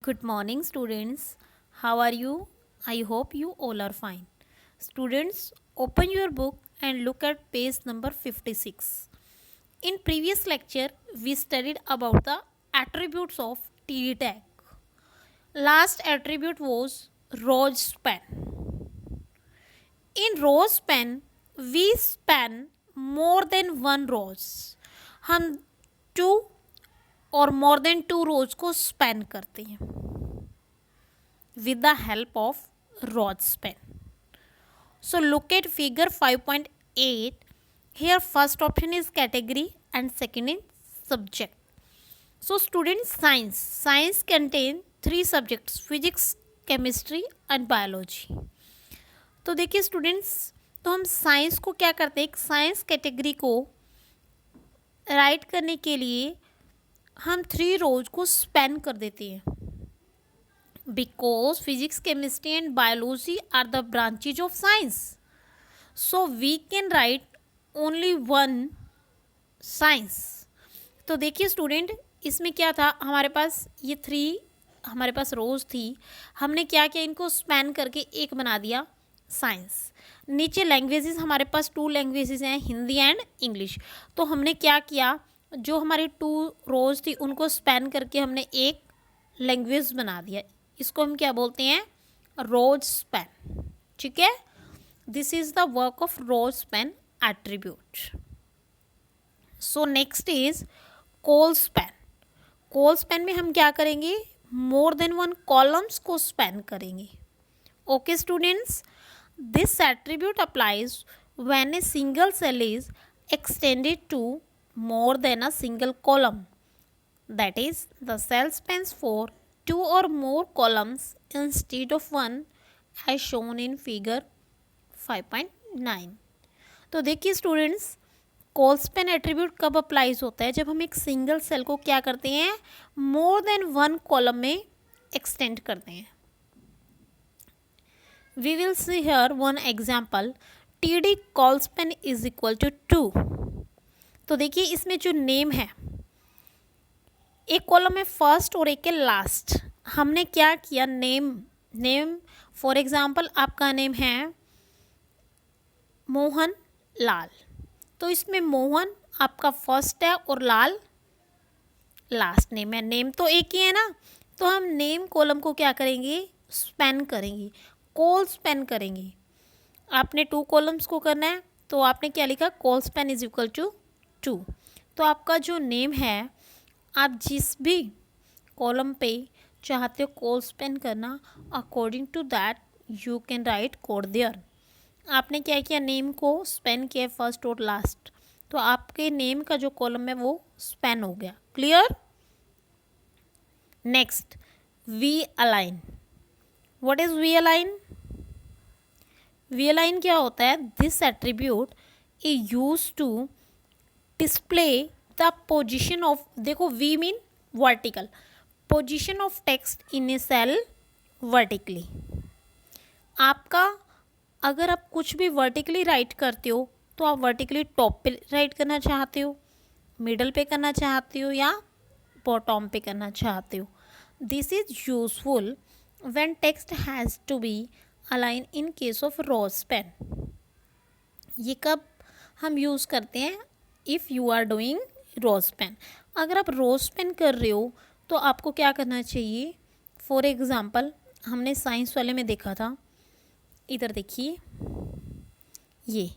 Good morning, students. How are you? I hope you all are fine. Students, open your book and look at page number 56. In previous lecture, we studied about the attributes of TD tag. Last attribute was row span. In row span, we span more than one rows. हम to और more than two rows को span करते हैं with the help of rod span. So look at figure 5.8. Here first option is category and second is subject. So students, science contain three subjects: physics, chemistry and biology. तो देखिए students, तो हम science को क्या करते हैं, एक science category को राइट करने के लिए हम थ्री रोज को स्पैन कर देते हैं. Because physics, chemistry and biology are the branches of science, so we can write only one science. तो देखिए स्टूडेंट, इसमें क्या था, हमारे पास ये थ्री हमारे पास रोज थी. हमने क्या किया, इनको स्पैन करके एक बना दिया साइंस. नीचे लैंग्वेजेस हमारे पास टू लैंग्वेजेस हैं, हिंदी एंड इंग्लिश. तो हमने क्या किया, जो हमारी टू रोज थी उनको स्पैन करके हमने एक लैंग्वेज बना दिया. इसको हम क्या बोलते हैं, रोज स्पैन. ठीक है, this is the work of row span attribute. So next is col span. Col span में हम क्या करेंगे, मोर देन वन कॉलम्स को स्पैन करेंगे. Okay students, this attribute applies when a single cell is extended to more than a single column. That is the cell spans for two or more columns instead of one as shown in figure 5.9. तो देखिए students, कोल span attribute कब applies होता है, जब हम एक single cell को क्या करते हैं, मोर देन वन कॉलम में एक्सटेंड करते हैं. We will see here one example. TD col span is equal to 2. तो देखिए इसमें जो नेम है, एक कॉलम है फर्स्ट और एक है लास्ट. हमने क्या किया, नेम फॉर एग्जांपल आपका नेम है मोहन लाल. तो इसमें मोहन आपका फर्स्ट है और लाल लास्ट नेम है. नेम तो एक ही है ना, तो हम नेम कॉलम को क्या करेंगे, स्पैन करेंगे, कोल स्पैन करेंगे. आपने टू कॉलम्स को करना है, तो आपने क्या लिखा, कोल स्पैन इज इक्वल टू 2. तो आपका जो नेम है, आप जिस भी कॉलम पे चाहते हो कोल स्पैन करना, according to that you can write code there. आपने क्या किया, नेम को स्पैन किया फर्स्ट और लास्ट, तो आपके नेम का जो कॉलम है वो स्पैन हो गया. Clear. Next, V align. What is V align? V align क्या होता है, this attribute is used to display the position of, देखो V mean vertical, position of text in a cell vertically. आपका अगर आप कुछ भी वर्टिकली राइट करते हो, तो आप वर्टिकली टॉप पे राइट करना चाहते हो, मिडल पे करना चाहते हो या बॉटम पे करना चाहते हो. This is useful when text has to be align in case of row span. ये कब हम यूज़ करते हैं, if you are doing row span. अगर आप रो स्पैन कर रहे हो तो आपको क्या करना चाहिए, फॉर एग्ज़ाम्पल हमने साइंस वाले में देखा था, इधर देखिए ये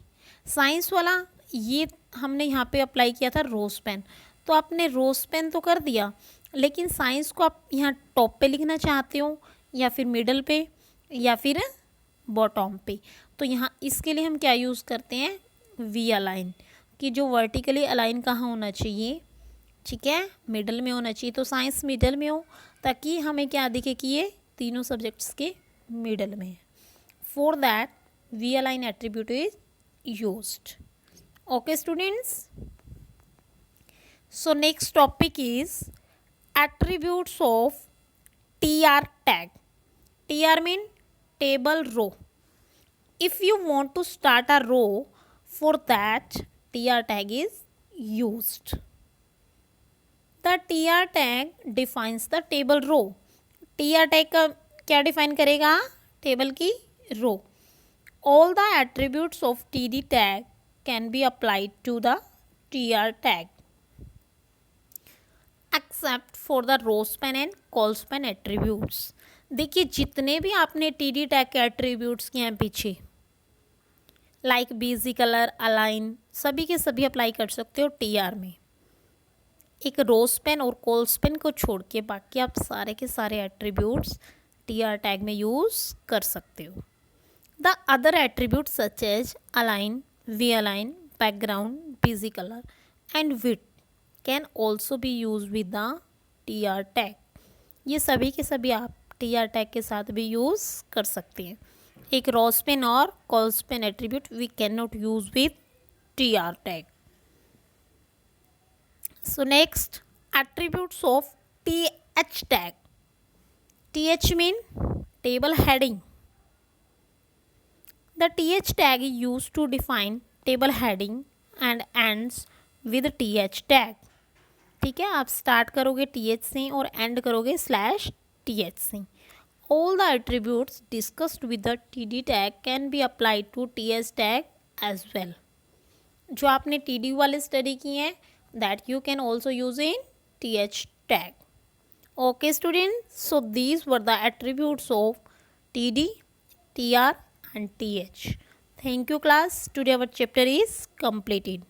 साइंस वाला, ये हमने यहाँ पे अप्लाई किया था रो स्पैन. तो आपने रो स्पैन तो कर दिया, लेकिन साइंस को आप यहाँ टॉप पे लिखना चाहते हो या फिर मिडल पे या फिर बॉटम पे. तो यहाँ इसके लिए हम क्या यूज़ करते हैं, वी अलाइन, कि जो वर्टिकली अलाइन कहाँ होना चाहिए, ठीक है, मिडल में होना चाहिए. तो साइंस मिडल में हो, ताकि हमें क्या दिखे कि ये तीनों सब्जेक्ट्स के मिडल में है. For that V align attribute is used. Okay students, so next topic is attributes of TR tag. TR mean table row. If you want to start a row, for that TR tag is used. The TR tag defines the table row. T R tag का क्या define करेगा, table की row. All the attributes of T D tag can be applied to the T R tag except for the row span and col span attributes. देखिए जितने भी आपने T D tag के attributes किए हैं पीछे, लाइक बिजी कलर, अलाइन, सभी के सभी अप्लाई कर सकते हो टी आर में। एक रो स्पैन और कॉल स्पैन को छोड़ के बाकी आप सारे के सारे एट्रीब्यूट्स टी आर टैग में यूज़ कर सकते हो। The other attributes such as align, V align, background, B G colour and width can also be use with the T R tag. ये सभी के सभी आप टी आर टैग के साथ भी यूज़ कर सकते हैं। एक रो स्पैन और col span attribute we can not use with T R tag. So next, attributes of TH tag. TH mean table heading. The TH tag is used to define table heading and ends with TH tag. ठीक है, आप start करोगे TH से और and करोगे /TH से। All the attributes discussed with the TD tag can be applied to TH tag as well. जो आपने TD वाले स्टडी किए हैं that you can also use in TH tag. Okay students, so these were the attributes of TD, TR and TH. Thank you class. Today our chapter is completed.